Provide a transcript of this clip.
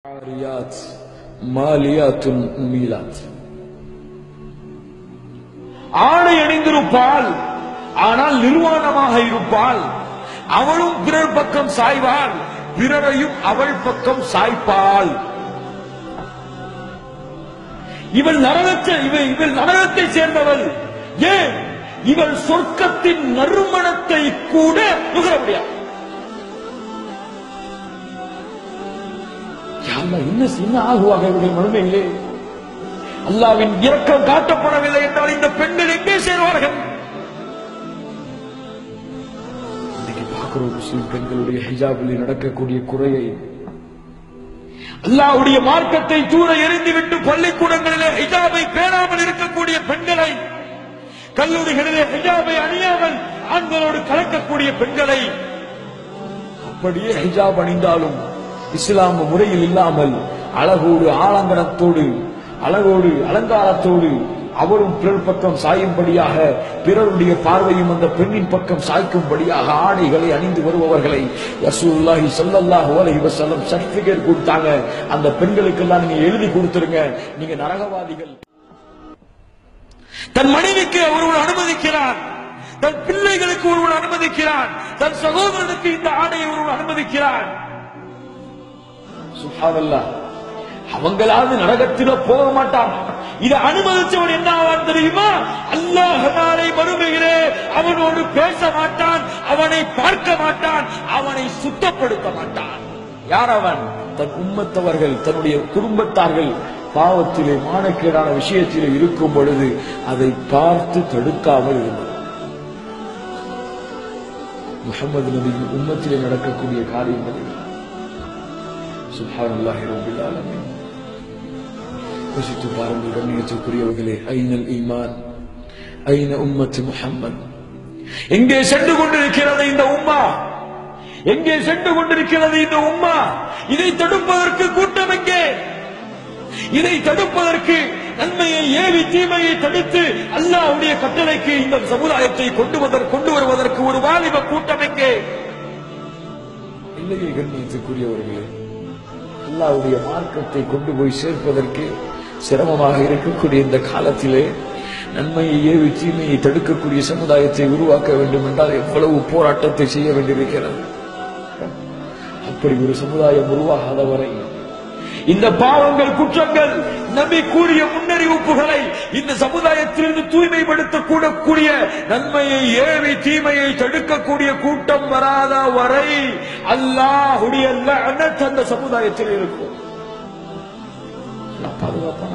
ஆரியாத் மாலியாத்துன் மீலாத். ஆடை அணிந்திருப்பாள், ஆனால் நிர்வாணமாக இருப்பாள். அவளும் பிறர் பக்கம் சாய்வாள், பிறரையும் அவள் பக்கம் சாய்ப்பாள். இவள் நரகத்தை சேர்ந்தவள். ஏன்? இவள் சொர்க்கத்தின் நறுமணத்தை கூட நுகர முடியாது. என்ன ஆகுவாக இவர்கள் மறுமையிலே? அல்லாவின் இரக்கம் காட்டப்படவில்லை என்றால் இந்த பெண்கள் எங்கே சேர்வார்கள்? இன்னைக்கு பார்க்கிறோம் முஸ்லிம் பெண்களுடைய ஹிஜாபில் நடக்கக்கூடிய குறையை. அல்லாஹ்வுடைய மார்க்கத்தை தூர எறிந்துவிட்டு பள்ளிக்கூடங்களிலே ஹிஜாபை பேணாமல் இருக்கக்கூடிய பெண்களை, கல்லூரிகளிலே ஹிஜாபை அணியாமல் ஆண்களோடு கலக்கக்கூடிய பெண்களை, அப்படியே ஹிஜாப் அணிந்தாலும் இஸ்லாம் முறையில் இல்லாமல் அழகோடு ஆலங்கனத்தோடு அழகோடு அலங்காரத்தோடு அவரும் பிறர் பக்கம் சாயும்படியாக, பிறருடைய பார்வையும் அந்த பெண்ணின் பக்கம் சாய்க்கும்படியாக ஆடைகளை அணிந்து வருபவர்களை ரசூலுல்லாஹி ஸல்லல்லாஹு அலைஹி வஸல்லம் சர்டிபிகேட் கொடுத்தாங்க. அந்த பெண்களுக்கெல்லாம் நீங்க எழுதி கொடுத்துருங்க, நீங்க நரகவாதிகள். தன் மனைவிக்கு ஒருவர் அனுமதிக்கிறார், தன் பிள்ளைகளுக்கு ஒருவர் அனுமதிக்கிறார், தன் சகோதரனுக்கு இந்த ஆடையை ஒருவர் அனுமதிக்கிறார். சுப்ஹானல்லாஹ். அவங்களாவது நரகத்தில போக மாட்டான். இதை அனுமதிச்சவன் என்ன ஆவான் தெரியுமா? அல்லாஹ் நாளை மறுமையிலே அவனோடு பேச மாட்டான், அவனை பார்க்க மாட்டான், அவனை சுத்தப்படுத்த மாட்டான். யார் அவன்? தன் உம்மத்தவர்கள், தன்னுடைய குடும்பத்தார்கள் பாவத்திலே மானக்கேடான விஷயத்திலே இருக்கும் பொழுது அதை பார்த்து தடுக்காமல் இருந்தார். முஹம்மது நபியின் உம்மத்திலே நடக்கக்கூடிய காரியங்கள் சுப்ஹானல்லாஹி ரப்பில் ஆலமீன். யோசித்து பாருங்கள் கண்ணியத்துக்குரியவர்களே, ஐனல் ஈமான், ஐன உம்மத்து முஹம்மத். எங்கே சென்று கொண்டிருக்கிறது இந்த உம்மா? எங்கே சென்று கொண்டிருக்கிறது இந்த உம்மா? இதை தடுப்பதற்கு கூட்டம் எங்கே? இதை தடுப்பதற்கு, நன்மையை ஏவி தீமையை தடுத்து அல்லாஹ்வுடைய கட்டளைக்கு இந்த சமுதாயத்தை கொண்டு வருவதற்கு ஒரு வாலிப கூட்டம் எங்கே? இல்லையே கண்ணியத்துக்குரியவர்களே, அல்லாஹ்வுடைய மார்க்கத்தை கொண்டு போய் சேர்ப்பதற்கு சிரமமாக இருக்கக்கூடிய இந்த காலத்திலே நன்மையை ஏவி தீமையை தடுக்கக்கூடிய சமுதாயத்தை உருவாக்க வேண்டும் என்றால் எவ்வளவு போராட்டத்தை செய்ய வேண்டியிருக்கிறது. அப்படி ஒரு சமுதாயம் உருவாகாத வரை இந்த பாவங்கள், குற்றங்கள், நபி கூறிய முன்னறிவிப்புகளை இந்த சமுதாயத்திலிருந்து தூய்மைப்படுத்த கூடக்கூடிய, நன்மையை ஏவி தீமையை தடுக்கக்கூடிய கூட்டம் வராத வரை அல்லாஹ்வுடைய லஅனத் அந்த சமுதாயத்தில் இருக்கும். பாதுகாப்பான